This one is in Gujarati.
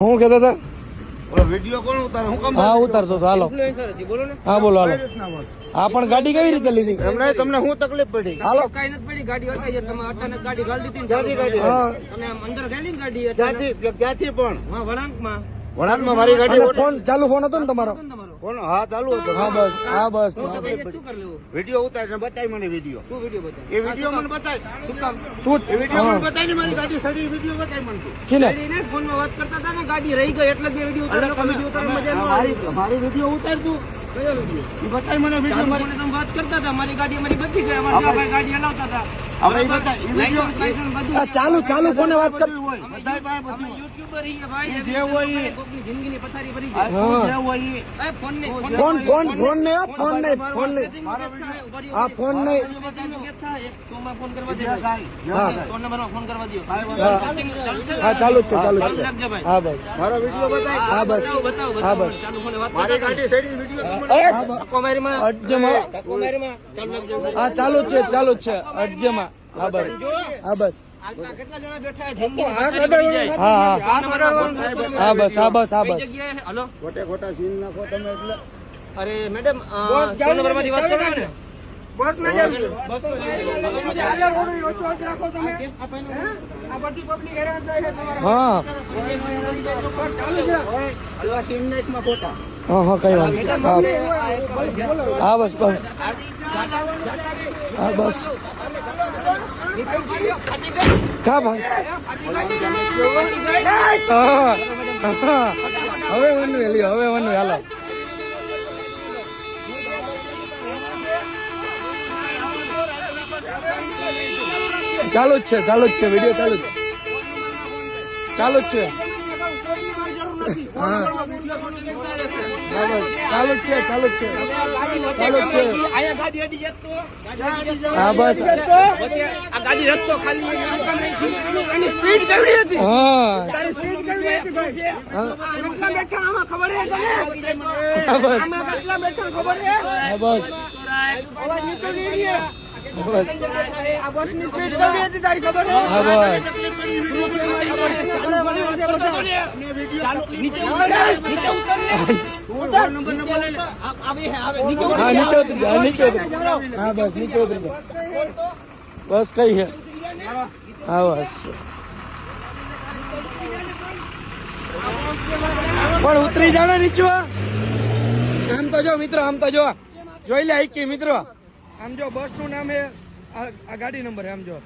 હું કહેતા હતા વિડીયો કોણ ઉતારે? હું કામ? હા ઉતારતો હતો. હાલો બોલો ને. હા બોલો હાલો. હા પણ ગાડી કેવી રીતે લીધી? એમને તમને શું તકલીફ પડી? હાલો કઈ નથી પડી, ગાડી હટાઈ છે. તમે અચાનક ગાડી ગાળી દીધી ને ક્યાંથી ગાડી? હા તમે આમ અંદર ગયેલી ને ગાડી અચાનક. ક્યાંથી પણ હા, વળાંકમાં. વળાંકમાં મારી ગાડી અને ફોન ચાલુ ફોન હતો ને તમારો? તમારો કોણ? હા ચાલુ હતો. હા બસ હા બસ શું કરી લેવું? વિડીયો ઉતાર ને બતાય મને વિડીયો. શું વિડીયો બતાવે? એ વિડીયો મને બતાય. શું કામ? તું એ વિડીયો મને બતાય ને મારી ગાડી સડી વિડીયો બતાય મને તું. કિને ગાડીને ફોનમાં વાત કરતા હતા ને, ગાડી રહી ગઈ એટલે જ મેં વિડીયો ઉતાર્યો. વિડીયો ઉતારવા મજા ન આવી. મારી વિડીયો ઉતાર તું. કયો વિડીયો? એ બતાય મને વિડીયો. ચાલુ ફોને તમે વાત કરતા હતા, મારી ગાડી અમારી બચી ગઈ. અમારા ભાઈ ગાડી હલાવતા હતા. હવે એ બતાય. એ વિડીયો લાયસન્સ બધું. આ ચાલુ ચાલુ ફોને વાત કર. હોય બધાય પાસે અમે બધું. યુટ્યુબર છીએ ભાઈ. એ જે હોય એ. કોકની જિંદગીની પથારી ભરી આ છે. તું જે હોય એ. એ ફોન ને ફોન ફોન ફોન નહીં હો, ફોન નહીં ફોન નહીં. હા ફોન નહીં. ફોન કરવા દે. હા ફોન નંબરમાં ફોન કરવા દો. હા ચાલુ જ છે ચાલુ જ છે. રાખજો ભાઈ. હા ભાઈ મારો વિડીયો બતાય. હા બસ બતાવો હા બતાવો. બસ. ચાલુ ફોને વાત મારી કરતા ગાડી સડી વિડીયો તમને હા બસ. કોમેરીમાં અડજમાં કોમેરીમાં ચાલુ રાખજો. હા ચાલુ જ છે ચાલુ જ છે અડજમાં. હા બસ હા બસ આટલા કેટલા જણા બેઠા છે? જિંદગીની પથારી ભરી જાય. હા હા ફોન નંબરમાં ફોન હા બસ હા બસ હા કઈ બસ. જગ્યાએ? હલો. ખોટે ખોટા સીન નાખો તમે એટલે. અરે મેડમ, ફોન નંબરમાંથી વાત કરો ને. બસ ના જાવ. બસ હા હલવા સીન નાખમાં ખોટા. હા હા કઈ વાત નહીં. હા બસ બસ હા બસ કા ભાઈ હા, હા. હવે વનુ લ્યો હવે વનુ હાલો. ચાલુ જ છે ચાલુ જ છે વિડીયો ચાલુ જ છે ચાલુ જ છે. હા હા બસ ચાલુ જ છે ચાલુ જ છે ચાલુ જ છે. આયા ગાડી અડી જતો. હા બસ આ ગાડી રસ્તો ખાલી એની સ્પીડ કેવડી હતી? હા તારી સ્પીડ કેવડી હતી ભાઈ? કેટલા બેઠા આમાં ખબર છે તને? હા બસ આમાં કેટલા બેઠા ખબર છે? હા બસ અવાજ નીચો નહીં રહે. બસ આ બસની સ્પીડ કેવડી હતી તારી ખબર છે? હા બસ ચાલો નીચે ઉતર. નીચે ઉતર ને. ફોન નંબર નંબર લઈ લે. આવે નીચે ઉતર. હા નીચે ઉતરી જા નીચે ઉતરી જા. હા બસ નીચે ઉતરી જા. બસ કઈ છે હા બસ પણ ઉતરી જાણે નીચે. આમ તો જો મિત્રો આમ તો જો જોઈ લે આઈ મિત્રો આમ જો બસ નું નામ હે આ ગાડી નંબર આમ જો